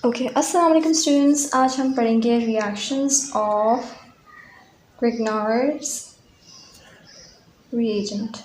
Okay, अस्सलाम वालेकुम students. आज हम पढ़ेंगे reactions of Grignard's reagent.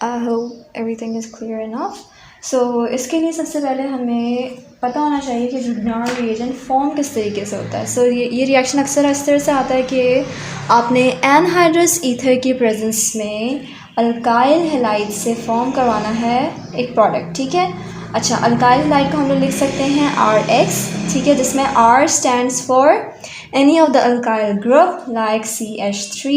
I hope everything is clear enough. So इसके लिए सबसे पहले हमें पता होना चाहिए कि ग्रिग्नार्ड रिएजेंट फॉर्म किस तरीके से होता है। सो ये रिएक्शन अक्सर इस तरह से आता है कि आपने एनहाइड्रस ईथर की प्रेजेंस में अल्काइल हैलाइड से फॉर्म करवाना है एक प्रोडक्ट, ठीक है। अच्छा, अल्काइल हैलाइड को हम लोग लिख सकते हैं RX, ठीक है, जिसमें R stands for any of the alkyl group like CH3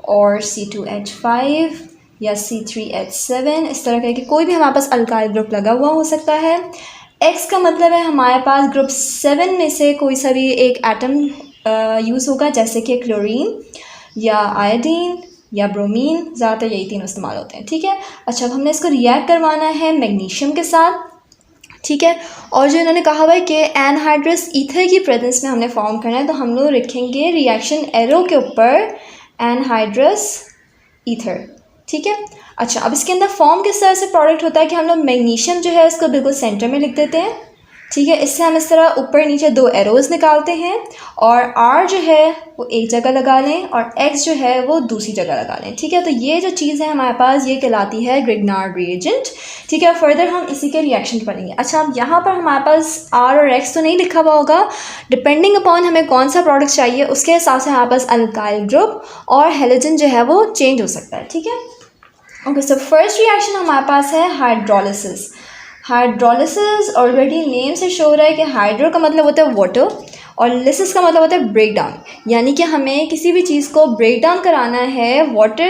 और C2H5 या C3H7। इस तरह के कोई भी हमारे पास अल्काइल ग्रुप लगा हुआ हो सकता है। X का मतलब है हमारे पास ग्रुप 7 में से कोई सा भी एक एटम यूज़ होगा, जैसे कि क्लोरीन या आयोडीन या ब्रोमीन, ज़्यादातर यही तीनों इस्तेमाल होते हैं, ठीक है। अच्छा, अब हमने इसको रिएक्ट करवाना है मैग्नीशियम के साथ, ठीक है। और जो इन्होंने कहा हुआ है कि एनहाइड्रस ईथर की प्रेजेंस में हमने फॉर्म करना है, तो हम लोग लिखेंगे रिएक्शन एरो के ऊपर एनहाइड्रस ईथर, ठीक है। अच्छा, अब इसके अंदर फॉर्म किस तरह से प्रोडक्ट होता है कि हम लोग मैग्नीशियम जो है इसको बिल्कुल सेंटर में लिख देते हैं, ठीक है। इससे हम इस तरह ऊपर नीचे दो एरोज़ निकालते हैं और R जो है वो एक जगह लगा लें और X जो है वो दूसरी जगह लगा लें, ठीक है। तो ये जो चीज़ है हमारे पास ये कहलाती है ग्रिग्नार्ड रिएजेंट, ठीक है। फर्दर हम इसी के रिएक्शन पढ़ेंगे। अच्छा, अब यहाँ पर हमारे पास R और X तो नहीं लिखा हुआ होगा, डिपेंडिंग अपॉन हमें कौन सा प्रोडक्ट चाहिए उसके हिसाब से हमारे पास अल्काइल ग्रुप और हेलोजन जो है वो चेंज हो सकता है, ठीक है। ओके, सो फर्स्ट रिएक्शन हमारे पास है हाइड्रोलिसिस। हाइड्रोलिसिस ऑलरेडी नेम से शो हो रहा है कि हाइड्रो का मतलब होता है वाटर और लिसिस का मतलब होता है ब्रेक डाउन, यानी कि हमें किसी भी चीज़ को ब्रेक डाउन कराना है वाटर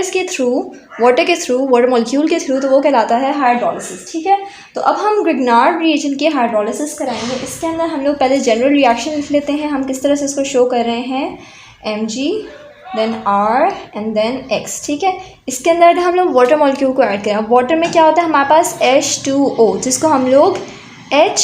मॉलिक्यूल के थ्रू, तो वो कहलाता है हाइड्रोलिसिस, ठीक है। तो अब हम ग्रिग्नार्ड रिएजेंट की हाइड्रोलिसिस कराएंगे। इसके अंदर हम लोग पहले जनरल रिएक्शन लिख लेते हैं। हम किस तरह से इसको शो कर रहे हैं, Mg then R and then X, ठीक है। इसके अंदर हम लोग वाटर मॉलिक्यूल को ऐड करें। वाटर में क्या होता है हमारे पास H2O, जिसको हम लोग H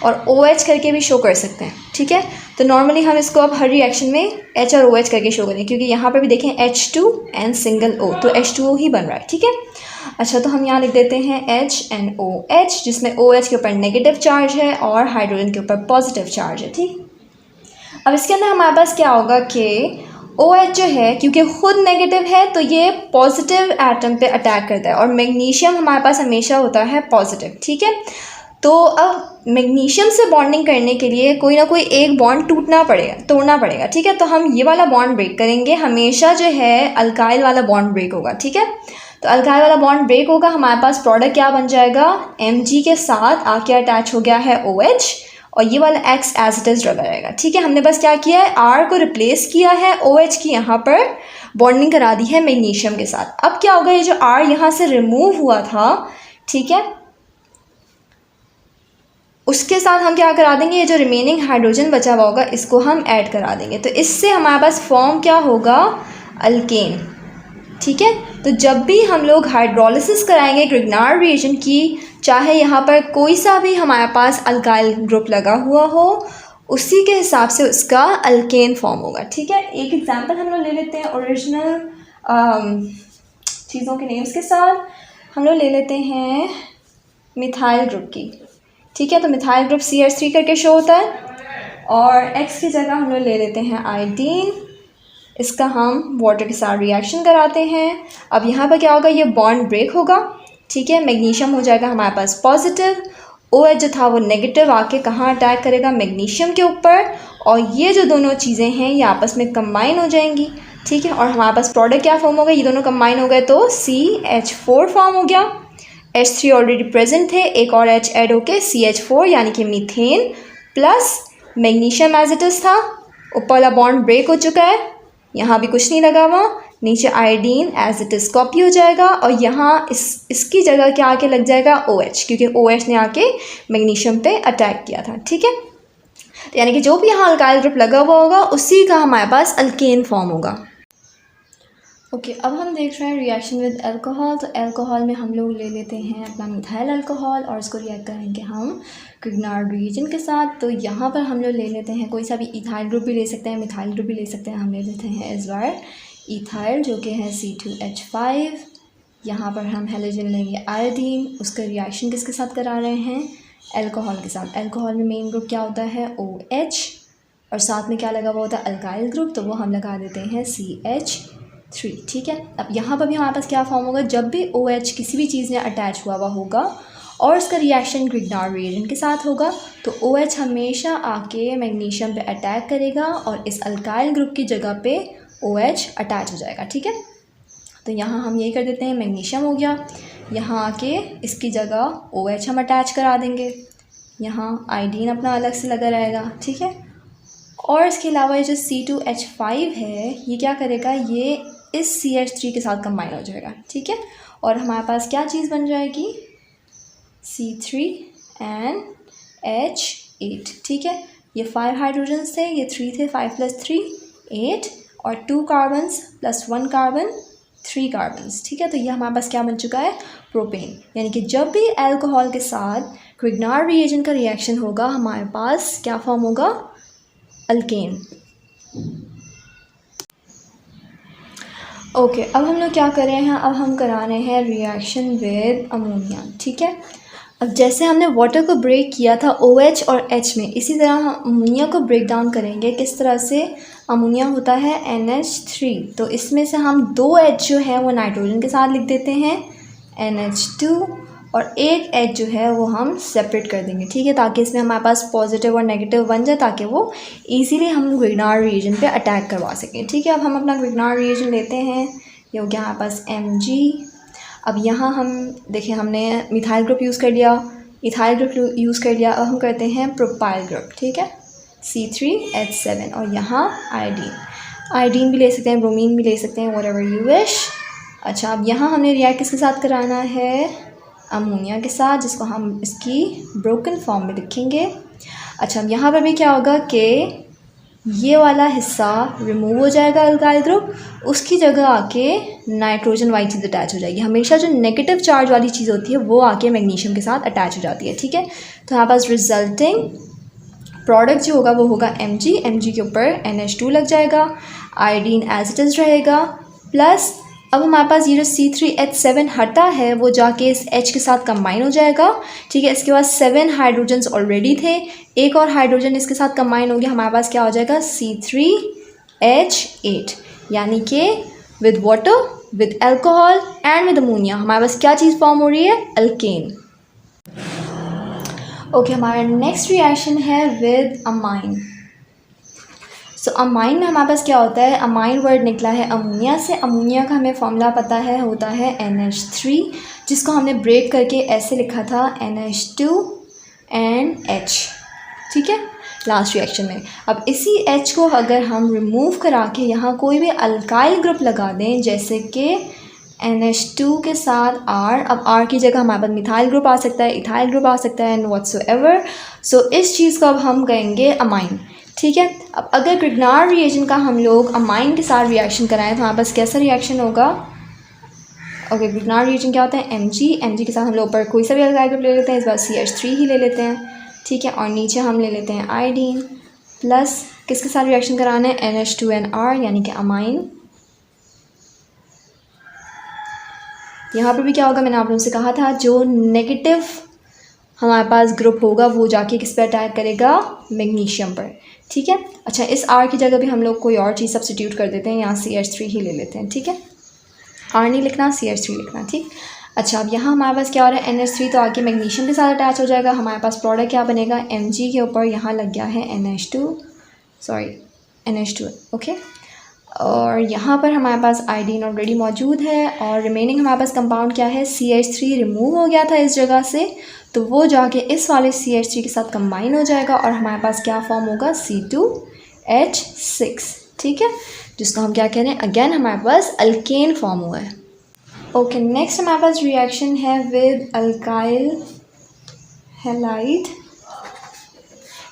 और OH करके भी शो कर सकते हैं, ठीक है। तो नॉर्मली हम इसको अब हर रिएक्शन में H और OH करके शो करें, क्योंकि यहाँ पर भी देखें H2 एंड सिंगल O, तो H2O ही बन रहा है, ठीक है। अच्छा, तो हम यहाँ लिख देते हैं HNOH, जिसमें OH के ऊपर नेगेटिव चार्ज है और हाइड्रोजन के ऊपर पॉजिटिव चार्ज है, ठीक। अब इसके अंदर हमारे पास क्या होगा कि OH जो है क्योंकि खुद नेगेटिव है तो ये पॉजिटिव एटम पे अटैक करता है और मैग्नीशियम हमारे पास हमेशा होता है पॉजिटिव, ठीक है। तो अब मैग्नीशियम से बॉन्डिंग करने के लिए कोई ना कोई एक बॉन्ड तोड़ना पड़ेगा, ठीक है। तो हम ये वाला बॉन्ड ब्रेक करेंगे, हमेशा जो है अल्काइल वाला बॉन्ड ब्रेक होगा, ठीक है। तो अल्काइल वाला बॉन्ड ब्रेक होगा, हमारे पास प्रोडक्ट क्या बन जाएगा, Mg के साथ आके अटैच हो गया है OH और ये वाला X एज इट इज़ लगा रहेगा, ठीक है। हमने बस क्या किया है, R को रिप्लेस किया है OH की यहाँ पर बॉन्डिंग करा दी है मैग्नीशियम के साथ। अब क्या होगा, ये जो R यहाँ से रिमूव हुआ था, ठीक है, उसके साथ हम क्या करा देंगे, ये जो रिमेनिंग हाइड्रोजन बचा हुआ होगा इसको हम ऐड करा देंगे। तो इससे हमारे पास फॉर्म क्या होगा, अल्केन, ठीक है। तो जब भी हम लोग हाइड्रोलिसिस कराएंगे ग्रिग्नार्ड रिएजेंट की, चाहे यहाँ पर कोई सा भी हमारे पास अल्काइल ग्रुप लगा हुआ हो, उसी के हिसाब से उसका अल्केन फॉर्म होगा, ठीक है। एक एग्जांपल हम लोग ले लेते हैं ओरिजिनल चीज़ों के नेम्स के साथ। हम लोग ले लेते हैं मिथाइल ग्रुप की, ठीक है। तो मिथाइल ग्रुप CH3 करके शो होता है और X की जगह हम लोग ले लेते हैं आयोडीन। इसका हम वाटर के साथ रिएक्शन कराते हैं। अब यहाँ पर क्या होगा, ये बॉन्ड ब्रेक होगा, ठीक है। मैग्नीशियम हो जाएगा हमारे पास पॉजिटिव, OH जो था वो नेगेटिव आके कहाँ अटैक करेगा, मैग्नीशियम के ऊपर, और ये जो दोनों चीज़ें हैं ये आपस में कंबाइन हो जाएंगी, ठीक है। और हमारे पास प्रोडक्ट क्या फॉर्म हो गया, ये दोनों कंबाइन हो गए तो CH4 फॉर्म हो गया। H3 ऑलरेडी प्रेजेंट थे, एक और H ऐड होके CH4 यानी कि methane plus magnesium as it is था। ऊपर वाला बॉन्ड ब्रेक हो चुका है, यहाँ भी कुछ नहीं लगा हुआ, नीचे iodine as it is copy हो जाएगा और यहाँ इसकी जगह क्या आके लग जाएगा OH, क्योंकि OH ने आके मैग्नीशियम पे अटैक किया था, ठीक है। तो यानी कि जो भी यहाँ अल्काइल ग्रुप लगा हुआ होगा उसी का हमारे पास अल्केन फॉर्म होगा। ओके, अब हम देख रहे हैं रिएक्शन विद अल्कोहल। तो अल्कोहल में हम लोग ले लेते हैं अपना मिथाइल अल्कोहल और इसको रिएक्ट करेंगे हम ग्रिग्नार्ड रिएजेंट के साथ। तो यहाँ पर हम लोग ले लेते हैं कोई सा भी इथाइल ग्रुप भी ले सकते हैं, मिथाइल ग्रुप भी ले सकते हैं। हम ले लेते हैं इस बार इथाइल जो कि है C2H5 यहाँ पर हम हेलोजन लेंगे आयोडीन, उसका रिएक्शन किसके साथ करा रहे हैं, अल्कोहल के साथ। अल्कोहल में मेन ग्रुप क्या होता है, OH, और साथ में क्या लगा हुआ होता है, अल्काइल ग्रुप, तो वो हम लगा देते हैं CH3। ठीक है, अब यहाँ पर भी हमारे पास क्या फॉर्म होगा, जब भी OH किसी भी चीज़ में अटैच हुआ होगा और उसका रिएक्शन ग्रिग्नार्ड रिएजेंट के साथ होगा, तो OH हमेशा आके मैग्नीशियम पे अटैक करेगा और इस अल्काइल ग्रुप की जगह पे OH अटैच हो जाएगा। ठीक है, तो यहाँ हम यही कर देते हैं, मैग्नीशियम हो गया, यहाँ आके इसकी जगह OH हम अटैच करा देंगे, यहाँ आयोडीन अपना अलग से लगा रहेगा। ठीक है, और इसके अलावा ये जो C2H5 है ये क्या करेगा, ये इस CH3 के साथ कंबाइन हो जाएगा। ठीक है, और हमारे पास क्या चीज़ बन जाएगी, C3NH8। ठीक है, ये 5 हाइड्रोजन्स थे, ये 3 थे, 5 + 3 8, और 2 कार्बन्स + 1 कार्बन 3 कार्बन्स। ठीक है, तो ये हमारे पास क्या बन चुका है, प्रोपेन। यानी कि जब भी अल्कोहल के साथ ग्रिग्नार्ड रिएजेंट का रिएक्शन होगा हमारे पास क्या फॉर्म होगा, अल्केन। ओके, अब हम लोग क्या कर रहे हैं, अब हम करा रहे हैं रिएक्शन विद अमोनिया। ठीक है, अब जैसे हमने वाटर को ब्रेक किया था OH और H में, इसी तरह हम अमोनिया को ब्रेक डाउन करेंगे। किस तरह से, अमोनिया होता है NH3, तो इसमें से हम 2 H जो है वो नाइट्रोजन के साथ लिख देते हैं NH2, और एक H जो है वो हम सेपरेट कर देंगे। ठीक है, ताकि इसमें हमारे पास पॉजिटिव और नेगेटिव बन जाए, ताकि वो इजीली हम ग्रिग्नार्ड रिएजेंट पे अटैक करवा सकें। ठीक है, अब हम अपना ग्रिग्नार्ड रिएजेंट लेते हैं, ये हो गया हमारे पास Mg। अब यहाँ हम देखिए, हमने मिथाइल ग्रुप यूज़ कर लिया, इथाइल ग्रुप यूज़ कर लिया, अब हम करते हैं प्रोपाइल ग्रुप। ठीक है, C3H7, और यहाँ आयोडीन भी ले सकते हैं, ब्रोमीन भी ले सकते हैं, व्हाटएवर यू विश। अच्छा, अब यहाँ हमने रिएक्ट किसके साथ कराना है, अमोनिया के साथ, जिसको हम इसकी ब्रोकन फॉर्म में लिखेंगे। अच्छा, अब यहाँ पर भी क्या होगा कि ये वाला हिस्सा रिमूव हो जाएगा अल्काइल ग्रुप, उसकी जगह आके नाइट्रोजन वाली चीज़ अटैच हो जाएगी। हमेशा जो नेगेटिव चार्ज वाली चीज़ होती है वो आके मैग्नीशियम के साथ अटैच हो जाती है। ठीक है, तो हमारे पास रिजल्टिंग प्रोडक्ट जो होगा वो होगा Mg के ऊपर NH2 लग जाएगा, आयोडीन एज इट इज़ रहेगा, प्लस अब हमारे पास ये जो C3H7 हटा है वो जाके इस H के साथ कंबाइन हो जाएगा। ठीक है, इसके बाद 7 हाइड्रोजन्स ऑलरेडी थे, एक और हाइड्रोजन इसके साथ कंबाइन हो गया, हमारे पास क्या हो जाएगा, C3H8। यानी कि with water, with alcohol and with ammonia हमारे पास क्या चीज़ फॉर्म हो रही है, अल्केन। ओके, हमारा नेक्स्ट रिएक्शन है विद अमाइन। सो अमाइन में हमारे पास क्या होता है, अमाइन वर्ड निकला है अमोनिया से। अमोनिया का हमें फॉर्मूला पता है, होता है NH3, जिसको हमने ब्रेक करके ऐसे लिखा था NH2 एंड H। ठीक है, लास्ट रिएक्शन में। अब इसी H को अगर हम रिमूव करा के यहाँ कोई भी अल्काइल ग्रुप लगा दें, जैसे कि NH2 के साथ R, अब R की जगह हमारे पास मिथाइल ग्रुप आ सकता है, इथाइल ग्रुप आ सकता है, एंड व्हाटसोएवर। सो इस चीज़ को अब हम कहेंगे अमाइन। ठीक है, अब अगर ग्रिग्नार्ड रिएजेंट का हम लोग अमाइन के साथ रिएक्शन कराएं तो हमारे पास कैसा रिएक्शन होगा। ओके, ग्रिग्नार्ड रिएजेंट क्या होता है, Mg के साथ हम लोग ऊपर कोई सा भी अल्काइल ग्रुप ले लेते हैं, इस बार CH3 ही ले लेते हैं। ठीक है, और नीचे हम ले लेते हैं आयोडीन, प्लस किसके साथ रिएक्शन कराना है, NH2NR, यानी कि अमाइन। यहाँ पर भी क्या होगा, मैंने आप लोगों से कहा था, जो नेगेटिव हमारे पास ग्रुप होगा वो जाके किस पे अटैक करेगा, मैग्नीशियम पर। ठीक है, अच्छा, इस R की जगह भी हम लोग कोई और चीज़ सब्स्टिट्यूट कर देते हैं, यहाँ CH3 ही ले लेते हैं। ठीक है, R नहीं लिखना, CH3 लिखना। ठीक, अच्छा, अब यहाँ हमारे पास क्या हो रहा है, NH3 तो आके मैग्नीशियम के साथ अटैच हो जाएगा, हमारे पास प्रोडक्ट क्या बनेगा, Mg के ऊपर यहाँ लग गया है NH2। ओके, और यहाँ पर हमारे पास आयोडीन ऑलरेडी मौजूद है, और रिमेनिंग हमारे पास कंपाउंड क्या है, CH3 रिमूव हो गया था इस जगह से, तो वो जाके इस वाले CH3 के साथ कंबाइन हो जाएगा, और हमारे पास क्या फॉर्म होगा, C2H6। ठीक है, जिसको हम क्या कह रहे हैं, अगेन हमारे पास अल्केन फॉर्म हुआ है। ओके, नेक्स्ट हमारे पास रिएक्शन है विद अल्काइल हैलाइड।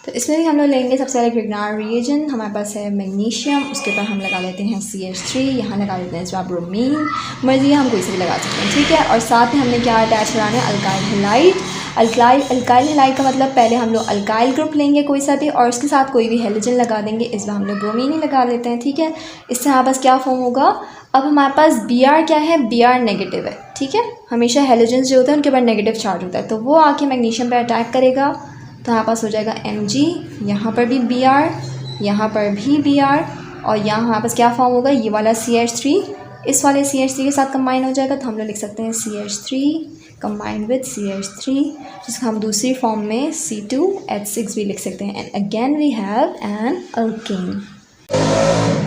तो इसमें भी हम लोग लेंगे सबसे पहले ग्रिग्नार्ड रिएजेंट, हमारे पास है मैग्नीशियम, उसके ऊपर हम लगा लेते हैं CH3, यहाँ लगा लेते हैं इसमें ब्रोमीन, मर्जी हम कोई से भी लगा सकते हैं। ठीक है, और साथ में हमने क्या अटैच कराना है, अल्काइल हैलाइड। अल्काइल हैलाइड का मतलब पहले हम लोग अल्काइल ग्रुप लेंगे कोई सा भी, और उसके साथ कोई भी हेलोजन लगा देंगे, इस बार हम लोग ब्रोमीन ही लगा लेते हैं। ठीक है, इससे हमारे पास क्या फॉर्म होगा, अब हमारे पास Br क्या है, Br नेगेटिव है। ठीक है। हमेशा हैलोजेंस जो होते हैं उनके ऊपर नेगेटिव चार्ज होता है, तो वो आके मैग्नीशियम पे अटैक करेगा, तो हमारे पास हो जाएगा Mg, यहाँ पर भी Br, यहाँ पर भी Br, और यहाँ हमारे पास क्या फॉर्म होगा, ये वाला CH3 इस वाले CH3 के साथ कंबाइन हो जाएगा, तो हम लोग लिख सकते हैं CH3 कंबाइंड विद CH3, जिसको हम दूसरी फॉर्म में C2H6 भी लिख सकते हैं, and again we have an alkane.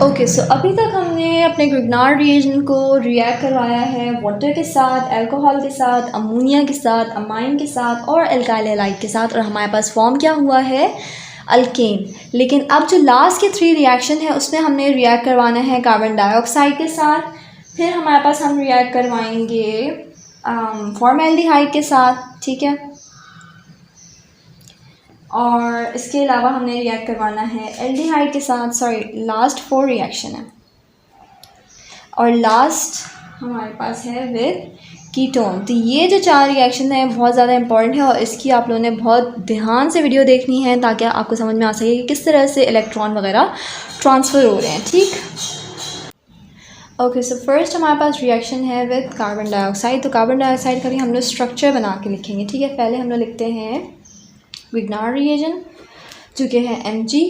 Okay, so अभी तक हमने अपने ग्रिग्नार्ड रिएजेंट को रिएक्ट करवाया है वाटर के साथ, अल्कोहल के साथ, अमोनिया के साथ, अमाइन के साथ और एल्काइल हैलाइड के साथ, और हमारे पास फॉर्म क्या हुआ है, अल्केन। लेकिन अब जो लास्ट के 3 रिएक्शन है उसमें हमने रिएक्ट करवाना है कार्बन डाइऑक्साइड के साथ, फिर हमारे पास हम रिएक्ट करवाएंगे फॉर्मेल्डिहाइड के साथ, ठीक है, और इसके अलावा हमने रिएक्ट करवाना है एल्डिहाइड के साथ। सॉरी, लास्ट 4 रिएक्शन है, और लास्ट हमारे पास है विद कीटोन। तो ये जो 4 रिएक्शन है बहुत ज़्यादा इंपॉर्टेंट है, और इसकी आप लोगों ने बहुत ध्यान से वीडियो देखनी है ताकि आपको समझ में आ सके कि किस तरह से इलेक्ट्रॉन वगैरह ट्रांसफ़र हो रहे हैं, ठीक। ओके, सो फर्स्ट हमारे पास रिएक्शन है विद कार्बन डाइऑक्साइड। तो कार्बन डाइऑक्साइड का भी हम लोग स्ट्रक्चर बना के लिखेंगे, ठीक है। पहले हम लोग लिखते हैं ग्रिग्नार्ड रिएजेंट जो कि है Mg।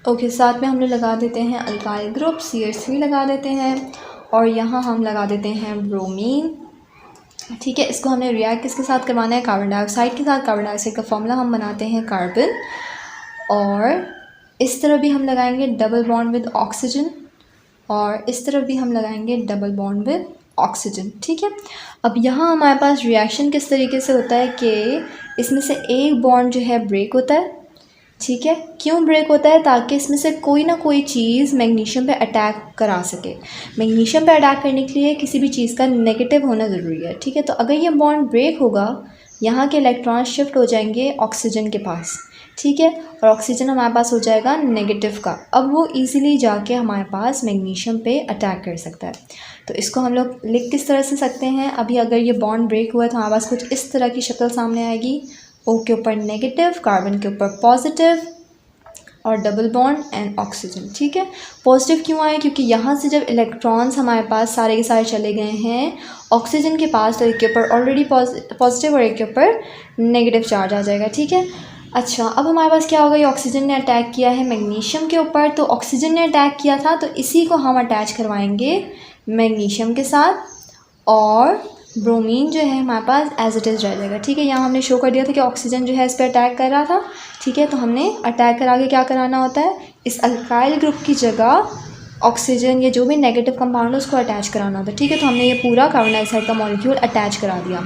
ओके, साथ में हम लोग लगा देते हैं अल्काइल ग्रुप CH3 लगा देते हैं, और यहाँ हम लगा देते हैं ब्रोमीन, ठीक है। इसको हमने रिएक्ट किसके साथ करवाना है, कार्बन डाइऑक्साइड के साथ। कार्बन डाइऑक्साइड का फॉर्मूला हम बनाते हैं कार्बन, और इस तरफ भी हम लगाएंगे डबल बॉन्ड विद ऑक्सीजन, और इस तरफ भी हम लगाएंगे डबल बॉन्ड विद ऑक्सीजन, ठीक है। अब यहाँ हमारे पास रिएक्शन किस तरीके से होता है कि इसमें से एक बॉन्ड जो है ब्रेक होता है, ठीक है। क्यों ब्रेक होता है, ताकि इसमें से कोई ना कोई चीज़ मैग्नीशियम पे अटैक करा सके। मैग्नीशियम पे अटैक करने के लिए किसी भी चीज़ का नेगेटिव होना ज़रूरी है, ठीक है। तो अगर ये बॉन्ड ब्रेक होगा, यहाँ के इलेक्ट्रॉन शिफ्ट हो जाएंगे ऑक्सीजन के पास, ठीक है, और ऑक्सीजन हमारे पास हो जाएगा नेगेटिव का। अब वो इजीली जाके हमारे पास मैग्नीशियम पे अटैक कर सकता है। तो इसको हम लोग लिख किस तरह से सकते हैं, अभी अगर ये बॉन्ड ब्रेक हुआ है तो हमारे पास कुछ इस तरह की शक्ल सामने आएगी, O के ऊपर नेगेटिव, कार्बन के ऊपर पॉजिटिव, और डबल बॉन्ड एंड ऑक्सीजन, ठीक है। पॉजिटिव क्यों आए, क्योंकि यहाँ से जब इलेक्ट्रॉन्स हमारे पास सारे के सारे चले गए हैं ऑक्सीजन के पास, तो एक के ऊपर ऑलरेडी पॉजिटिव और एक के ऊपर नेगेटिव चार्ज आ जाएगा, ठीक है। अच्छा, अब हमारे पास क्या होगा, ये ऑक्सीजन ने अटैक किया है मैग्नीशियम के ऊपर, तो ऑक्सीजन ने अटैक किया था, तो इसी को हम अटैच करवाएंगे मैग्नीशियम के साथ, और ब्रोमीन जो है हमारे पास एज इट इज़ रह जाएगा, ठीक है। यहाँ हमने शो कर दिया था कि ऑक्सीजन जो है इस पर अटैक कर रहा था, ठीक है। तो हमने अटैक करा के क्या कराना होता है, इस अल्काइल ग्रुप की जगह ऑक्सीजन या जो भी नेगेटिव कंपाउंड है उसको अटैच कराना होता है, ठीक है। तो हमने ये पूरा कार्बन डाइऑक्साइड का मॉलिक्यूल अटैच करा दिया।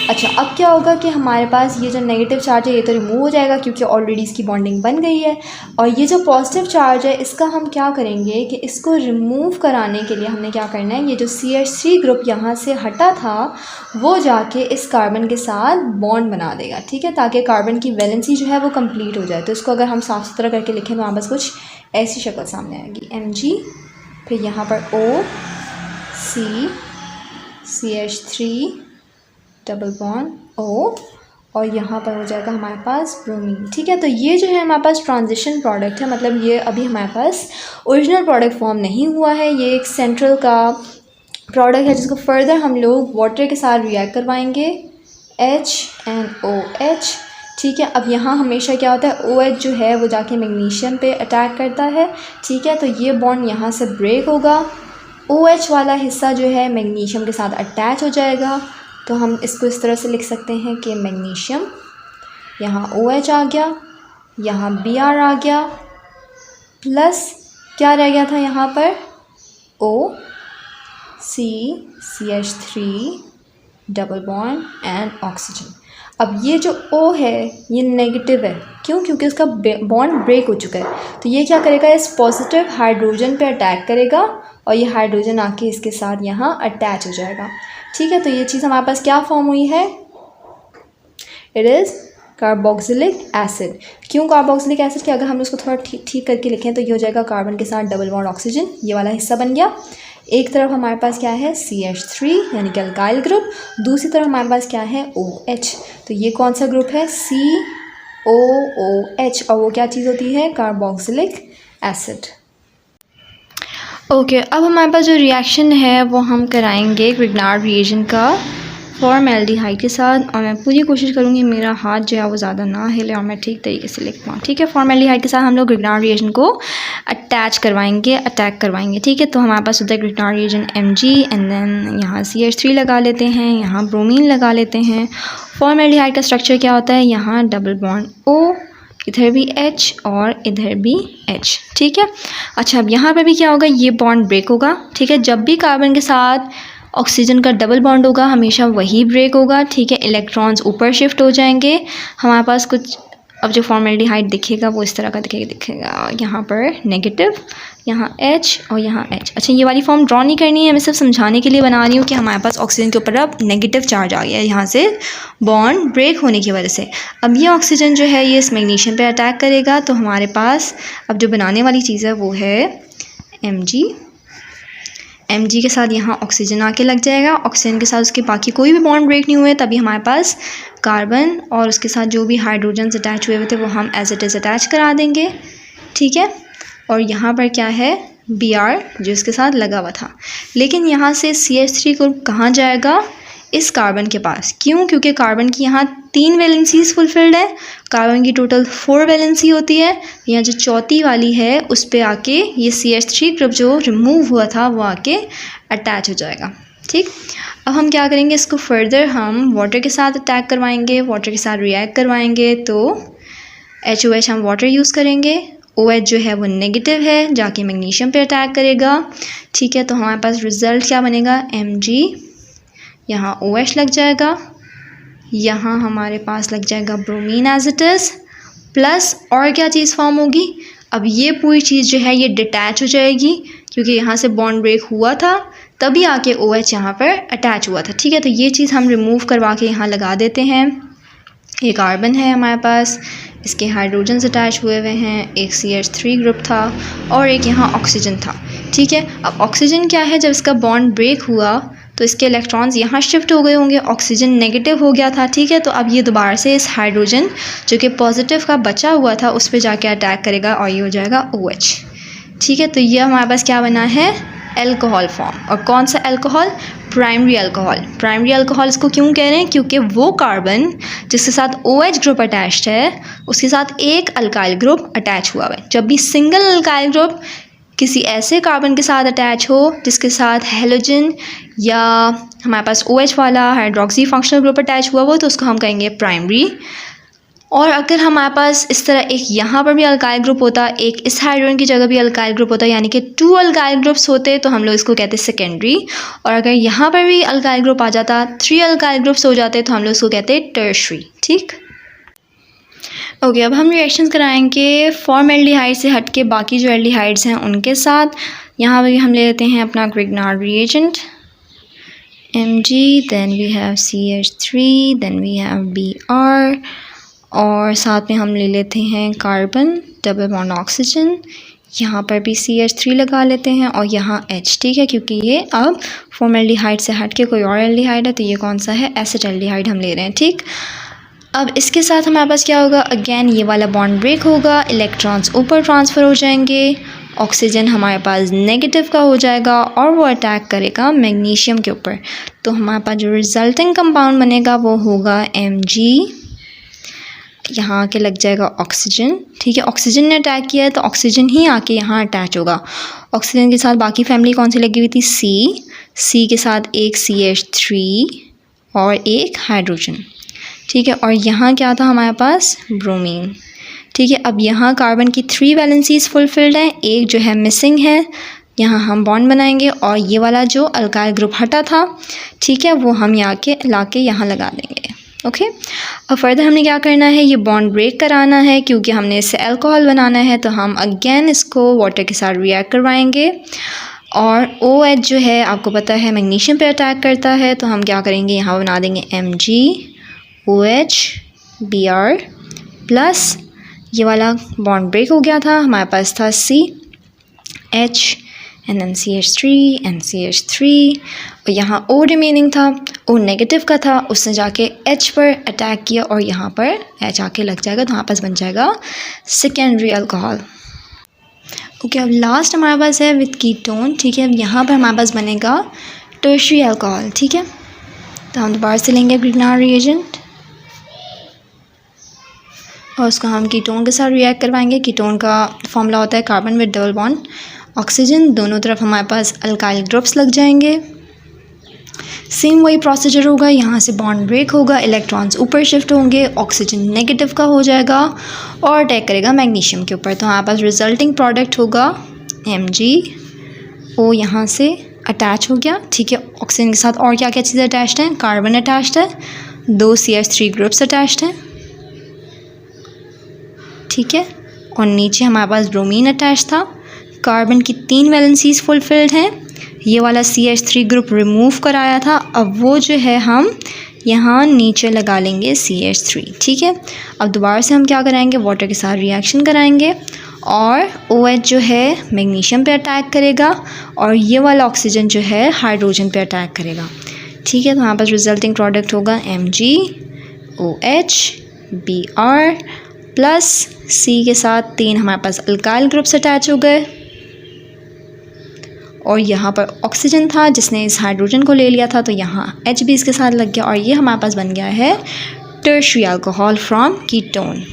अच्छा, अब क्या होगा कि हमारे पास ये जो नेगेटिव चार्ज है ये तो रिमूव हो जाएगा क्योंकि ऑलरेडी इसकी बॉन्डिंग बन गई है, और ये जो पॉजिटिव चार्ज है इसका हम क्या करेंगे कि इसको रिमूव कराने के लिए हमने क्या करना है, ये जो CH3 ग्रुप यहाँ से हटा था वो जाके इस कार्बन के साथ बॉन्ड बना देगा, ठीक है, ताकि कार्बन की वैलेंसी जो है वो कंप्लीट हो जाए। तो इसको अगर हम साफ़ सुथरा करके लिखें तो हमारे पास कुछ ऐसी शक्ल सामने आएगी, Mg, फिर यहाँ पर O, C, CH3 double bond O, और यहाँ पर हो जाएगा हमारे पास ब्रोमीन, ठीक है। तो ये जो है हमारे पास ट्रांजिशन प्रोडक्ट है, मतलब ये अभी हमारे पास ओरिजिनल प्रोडक्ट फॉर्म नहीं हुआ है, ये एक सेंट्रल का प्रोडक्ट है जिसको फर्दर हम लोग वाटर के साथ रिएक्ट करवाएंगे, HNOH, ठीक है। अब यहाँ हमेशा क्या होता है, OH जो है वो जाके मैग्नीशियम पे अटैक करता है, ठीक है। तो ये बॉन्ड यहाँ से ब्रेक होगा, OH वाला हिस्सा जो है मैग्नीशियम के साथ अटैच हो जाएगा। तो हम इसको इस तरह से लिख सकते हैं कि मैग्नीशियम, यहाँ OH आ गया, यहाँ Br आ गया, प्लस क्या रह गया था यहाँ पर, O, C, CH3 double bond and oxygen. अब ये जो O है ये नेगेटिव है, क्यों, क्योंकि उसका बॉन्ड ब्रेक हो चुका है। तो ये क्या करेगा, इस पॉजिटिव हाइड्रोजन पे अटैक करेगा, और ये हाइड्रोजन आके इसके साथ यहाँ अटैच हो जाएगा, ठीक है। तो ये चीज़ हमारे पास क्या फॉर्म हुई है, इट इज़ कार्बोक्सिलिक एसिड। क्यों कार्बोक्सिलिक एसिड, कि अगर हम उसको थोड़ा ठीक करके लिखें तो ये हो जाएगा कार्बन के साथ डबल बॉन्ड ऑक्सीजन, ये वाला हिस्सा बन गया। एक तरफ हमारे पास क्या है, CH3 यानी कि अल्काइल ग्रुप, दूसरी तरफ हमारे पास क्या है, OH। तो ये कौन सा ग्रुप है, COOH, और वो क्या चीज़ होती है, कार्बोक्सिलिक एसिड। ओके, अब हमारे पास जो रिएक्शन है वो हम कराएंगे ग्रिग्नार्ड रिएजेंट का फॉर्मेल्डिहाइड के साथ, और मैं पूरी कोशिश करूँगी मेरा हाथ जो है वो ज़्यादा ना हिले और मैं ठीक तरीके से लिख पाऊँ। ठीक है, फॉर्मेल्डिहाइड के साथ हम लोग ग्रिग्नार्ड रिएजेंट को अटैक करवाएंगे। ठीक है, तो हमारे पास होता है Grignard reagent Mg, and then यहाँ CH3 लगा लेते हैं, यहाँ ब्रोमीन लगा लेते हैं। फॉर्मेल्डिहाइड का स्ट्रक्चर क्या होता है, यहाँ डबल बॉन्ड O, इधर भी H और इधर भी H। ठीक है, अच्छा अब यहाँ पर भी क्या होगा, ये बॉन्ड ब्रेक होगा। ठीक है, जब भी कार्बन के साथ ऑक्सीजन का डबल बॉन्ड होगा हमेशा वही ब्रेक होगा। ठीक है, इलेक्ट्रॉन्स ऊपर शिफ्ट हो जाएंगे। हमारे पास कुछ अब जो फॉर्मेल्डिहाइड दिखेगा वो इस तरह का दिखेगा यहाँ पर नेगेटिव, यहाँ H और यहाँ H। अच्छा, ये वाली फॉर्म ड्रॉ नहीं करनी है, मैं सिर्फ समझाने के लिए बना रही हूँ कि हमारे पास ऑक्सीजन के ऊपर अब नेगेटिव चार्ज आ गया है यहाँ से बॉन्ड ब्रेक होने की वजह से। अब ये ऑक्सीजन जो है ये इस मैग्नीशियम पे अटैक करेगा, तो हमारे पास अब जो बनाने वाली चीज़ है वो है Mg के साथ यहाँ ऑक्सीजन आके लग जाएगा। ऑक्सीजन के साथ उसके बाकी कोई भी बॉन्ड ब्रेक नहीं हुए, तभी हमारे पास कार्बन और उसके साथ जो भी हाइड्रोजन अटैच हुए थे वो हम एज इट इज़ अटैच करा देंगे। ठीक है, और यहाँ पर क्या है, Br जो इसके साथ लगा हुआ था। लेकिन यहाँ से CH3 ग्रुप कहाँ जाएगा, इस कार्बन के पास। क्यों, क्योंकि कार्बन की यहाँ 3 वैलेंसीज फुलफिल्ड है, कार्बन की टोटल 4 वैलेंसी होती है। यहाँ जो चौथी वाली है उस पर आके ये CH3 ग्रुप जो रिमूव हुआ था वो आके अटैच हो जाएगा। ठीक, अब हम क्या करेंगे, इसको फर्दर हम वाटर के साथ अटैक करवाएंगे, वाटर के साथ रिएक्ट करवाएंगे। तो HOH हम वाटर यूज़ करेंगे, OH जो है वो नेगेटिव है, जाके मैग्नीशियम पे अटैक करेगा। ठीक है, तो हमारे पास रिज़ल्ट क्या बनेगा, Mg, यहाँ OH लग जाएगा, यहाँ हमारे पास लग जाएगा bromine as it is, plus और क्या चीज़ फॉर्म होगी, अब ये पूरी चीज़ जो है ये डिटैच हो जाएगी, क्योंकि यहाँ से बॉन्ड ब्रेक हुआ था तभी आके OH यहाँ पर अटैच हुआ था। ठीक है, तो ये चीज़ हम रिमूव करवा के यहाँ लगा देते हैं। एक कार्बन है हमारे पास, इसके हाइड्रोजन अटैच हुए हुए हैं, एक CH3 ग्रुप था और एक यहाँ ऑक्सीजन था। ठीक है, अब ऑक्सीजन क्या है, जब इसका बॉन्ड ब्रेक हुआ तो इसके इलेक्ट्रॉन्स यहाँ शिफ्ट हो गए होंगे, ऑक्सीजन नेगेटिव हो गया था। ठीक है, तो अब ये दोबारा से इस हाइड्रोजन जो कि पॉजिटिव का बचा हुआ था उस पर जाके अटैक करेगा और ये हो जाएगा OH। ठीक है, तो ये हमारे पास क्या बना है, एल्कोहल फॉर्म। और कौन सा alcohol, primary alcohol. Primary alcohol इसको क्यों कह रहे हैं, क्योंकि वो कार्बन जिसके साथ OH ग्रुप अटैच्ड है उसके साथ एक अल्काइल ग्रुप अटैच हुआ है। जब भी सिंगल अल्काइल ग्रुप किसी ऐसे कार्बन के साथ अटैच हो जिसके साथ हेलोजन या हमारे पास OH वाला हाइड्रोक्सी फंक्शनल ग्रुप अटैच हुआ हो तो उसको हम कहेंगे प्राइमरी। और अगर हमारे पास इस तरह एक यहाँ पर भी अल्काइल ग्रुप होता, एक इस हाइड्रोजन की जगह भी अल्काइल ग्रुप होता, यानी कि 2 अल्काइल ग्रुप्स होते, तो हम लोग इसको कहते हैं सेकेंडरी। और अगर यहाँ पर भी अल्काइल ग्रुप आ जाता, 3 अल्काइल ग्रुप्स हो जाते, तो हम लोग इसको कहते हैं टर्शरी। ठीक, ओके, अब हम रिएक्शंस कराएंगे फॉर्मेल्डिहाइड से हट के बाकी जो एल्डिहाइड्स हैं उनके साथ। यहाँ पर हम ले लेते हैं अपना Grignard reagent Mg, then we have CH3, then we have Br, और साथ में हम ले लेते हैं कार्बन डबल बॉन्ड ऑक्सीजन, यहाँ पर भी CH3 लगा लेते हैं और यहाँ H। ठीक है, क्योंकि ये अब फॉर्मेल्डिहाइड से हट के कोई और एल्डिहाइड है, तो ये कौन सा है, एसिटाल्डिहाइड हम ले रहे हैं। ठीक, अब इसके साथ हमारे पास क्या होगा, अगेन ये वाला बॉन्ड ब्रेक होगा, इलेक्ट्रॉन्स ऊपर ट्रांसफ़र हो जाएंगे, ऑक्सीजन हमारे पास नेगेटिव का हो जाएगा और वो अटैक करेगा मैग्नीशियम के ऊपर। तो हमारे पास जो रिजल्टिंग कंपाउंड बनेगा वो होगा Mg, यहाँ आके लग जाएगा ऑक्सीजन। ठीक है, ऑक्सीजन ने अटैक किया है तो ऑक्सीजन ही आके यहाँ अटैच होगा। ऑक्सीजन के साथ बाकी फैमिली कौन सी लगी हुई थी, C के साथ एक CH3 और एक हाइड्रोजन। ठीक है, और यहाँ क्या था हमारे पास, ब्रोमीन। ठीक है, अब यहाँ कार्बन की 3 वैलेंसीज फुलफिल्ड हैं, एक जो है मिसिंग है, यहाँ हम बॉन्ड बनाएंगे और ये वाला जो अल्काइल ग्रुप हटा था, ठीक है, वो हम यहाँ के ला के यहाँ लगा देंगे। ओके, अब फर्दर हमने क्या करना है, ये बॉन्ड ब्रेक कराना है, क्योंकि हमने इससे अल्कोहल बनाना है, तो हम अगेन इसको वाटर के साथ रिएक्ट करवाएंगे। और OH जो है आपको पता है मैग्नीशियम पे अटैक करता है, तो हम क्या करेंगे, यहाँ बना देंगे Mg, OH, Br प्लस ये वाला बॉन्ड ब्रेक हो गया था, हमारे पास था C, H and then CH3 and CH3, और यहाँ O रिमेनिंग था, O नेगेटिव का था, उसने जाके H पर अटैक किया और यहाँ पर H आके लग जाएगा, तो यहाँ पास बन जाएगा सेकेंडरी अल्कोहल। ओके, अब लास्ट हमारे पास है विद कीटोन, ठीक है। अब यहाँ पर हमारे पास बनेगा टर्शियरी अल्कोहल, ठीक है। तो हम दोबारा से लेंगे ग्रिग्नार्ड रिएजेंट और उसको हम कीटोन के साथ रिएक्ट करवाएंगे। कीटोन का फॉर्मूला होता है carbon with double bond oxygen, दोनों तरफ हमारे पास अल्काइल ग्रुप्स लग जाएंगे। सेम वही प्रोसीजर होगा, यहाँ से बॉन्ड ब्रेक होगा, इलेक्ट्रॉन्स ऊपर शिफ्ट होंगे, ऑक्सीजन नेगेटिव का हो जाएगा और अटैक करेगा मैग्नीशियम के ऊपर। तो हमारे पास रिजल्टिंग प्रोडक्ट होगा MgO, यहाँ से अटैच हो गया, ठीक है। ऑक्सीजन के साथ और क्या क्या चीज़ें अटैच्ड हैं, कार्बन अटैच्ड है, 2 CH3 ग्रुप्स अटैच्ड हैं, ठीक है। और नीचे हमारे पास ब्रोमीन अटैच था, कार्बन की 3 वैलेंसीज फुलफिल्ड हैं, ये वाला CH3 ग्रुप रिमूव कराया था, अब वो जो है हम यहाँ नीचे लगा लेंगे CH3, ठीक है। अब दोबारा से हम क्या कराएंगे, वाटर के साथ रिएक्शन कराएंगे और OH जो है मैग्नीशियम पे अटैक करेगा और ये वाला ऑक्सीजन जो है हाइड्रोजन पे अटैक करेगा, ठीक है। तो हमारे पास रिजल्टिंग प्रोडक्ट होगा MgOH Br प्लस C के साथ 3 हमारे पास अल्काइल ग्रुप्स अटैच हो गए और यहाँ पर ऑक्सीजन था जिसने इस हाइड्रोजन को ले लिया था, तो यहाँ H भी इसके साथ लग गया और ये हमारे पास बन गया है टर्शियरी अल्कोहल फ्रॉम कीटोन।